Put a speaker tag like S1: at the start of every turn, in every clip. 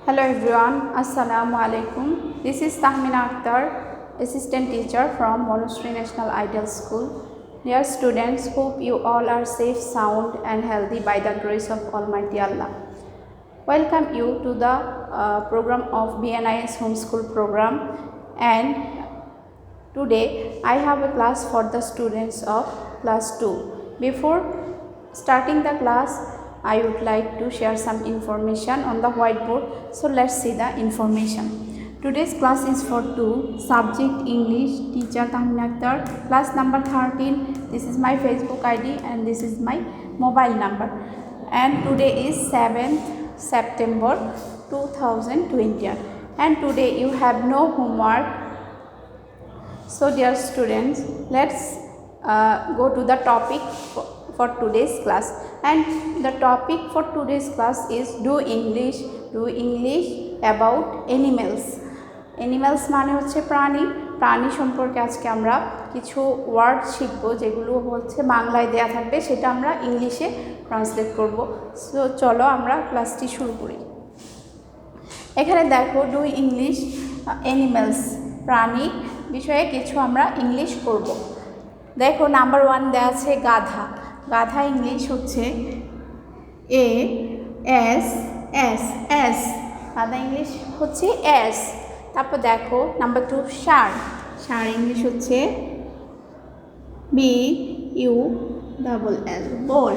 S1: Hello everyone, Assalamu alaikum. This is Tahmina Akter, assistant teacher from No-13 National Ideal School. Dear students, hope you all are safe, sound and healthy by the grace of Almighty Allah. Welcome you to the program of BNIS homeschool program, and today I have a class for the students of class 2. Before starting the class, I would like to share some information on the whiteboard. So let's see the information. Today's class is for 2, subject English, teacher Tahmina Akter, class number 13. This is my Facebook ID and this is my mobile number. And today is 7th September 2020. And today you have no homework. So dear students, let's go to the topic for today's class, and the topic for today's class is do English about animals. Animals মানে হচ্ছে প্রাণী সম্পর্কে আজকে আমরা কিছু word শিখব, যেগুলো হচ্ছে বাংলায় দেয়া থাকবে, সেটা আমরা ইংলিশে ট্রান্সলেট করব। সো চলো আমরা ক্লাসটি শুরু করি। এখানে দেখো ডু ইংলিশ অ্যানিমেলস, প্রাণী বিষয়ে কিছু আমরা ইংলিশ করব। দেখো নাম্বার 1 দেওয়া আছে গাধা। গাধা ইংলিশ হচ্ছে এস। গাধা ইংলিশ হচ্ছে এস। তারপর দেখো নাম্বার 2 ষাঁড়। ষাঁড় ইংলিশ হচ্ছে BULL, বল।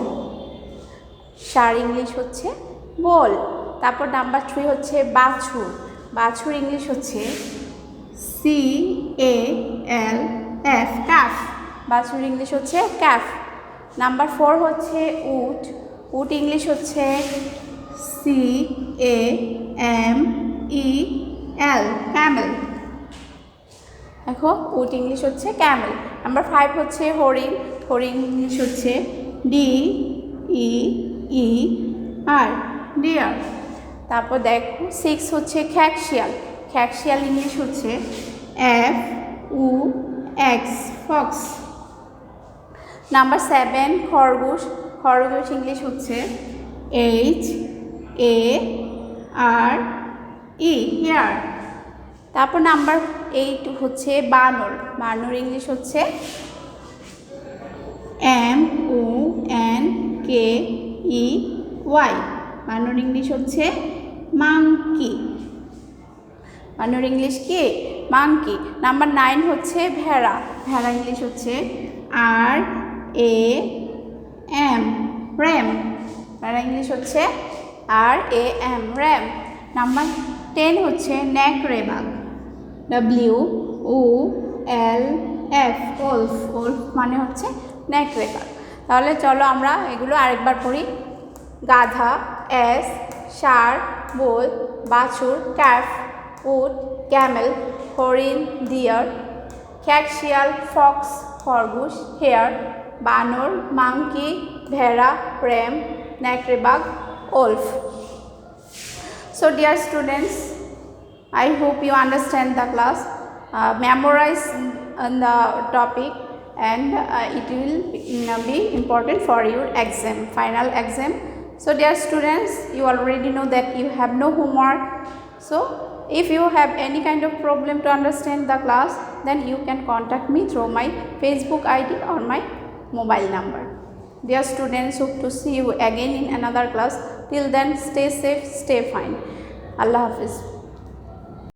S1: ষাঁড় ইংলিশ হচ্ছে বল। তারপর নাম্বার 3 হচ্ছে বাছুর। বাছুর ইংলিশ হচ্ছে CALF, ক্যাফ। বাছুর ইংলিশ হচ্ছে ক্যাফ। নাম্বার 4 হচ্ছে উট। উট ইংলিশ হচ্ছে CAMEL, ক্যামেল। দেখো উট ইংলিশ হচ্ছে ক্যামেল। নাম্বার 5 হচ্ছে হরিণ। হরিণ ইংলিশ হচ্ছে DEER, ডিয়ার। তারপর দেখো 6 হচ্ছে খ্যাকশিয়াল। খ্যাকশিয়াল ইংলিশ হচ্ছে FOX, ফক্স। নাম্বার 7 খরগোশ। খরগোশ ইংলিশ হচ্ছে HARE, হেয়ার। তারপর নাম্বার 8 হচ্ছে বানর। বানর ইংলিশ হচ্ছে MONKEY, বানর ইংলিশ হচ্ছে মাংকি। বানর ইংলিশ কি? মাংকি। নাম্বার 9 হচ্ছে ভেড়া। ভেড়া ইংলিশ হচ্ছে RAM, র্যাম। ভেড়া ইংলিশ হচ্ছে RAM, র্যাম। নাম্বার 10 হচ্ছে নেকড়েবাঘ। WOLF, wolf. ওলফ মানে হচ্ছে নেকড়েবাঘ। তাহলে চলো আমরা এগুলো আরেকবার পড়ি। গাধা এস, ষাঁড় বল, বাছুর ক্যাফ, উট ক্যামেল, হরিণ ডিয়ার, খ্যাকশিয়াল ফক্স, খরগোশ হেয়ার, বানর মাংকি, ভেড়া র্যাম, নেকড়েবাঘ wolf. So dear students, I hope you understand the class, memorize the topic, and it will be important for your exam, final exam. So dear students, you already know that you have no homework. So if you have any kind of problem to understand the class, then you can contact me through my Facebook ID or my mobile number. Dear students, hope to see you again in another class. Till then, stay safe, stay fine. Allah Hafiz.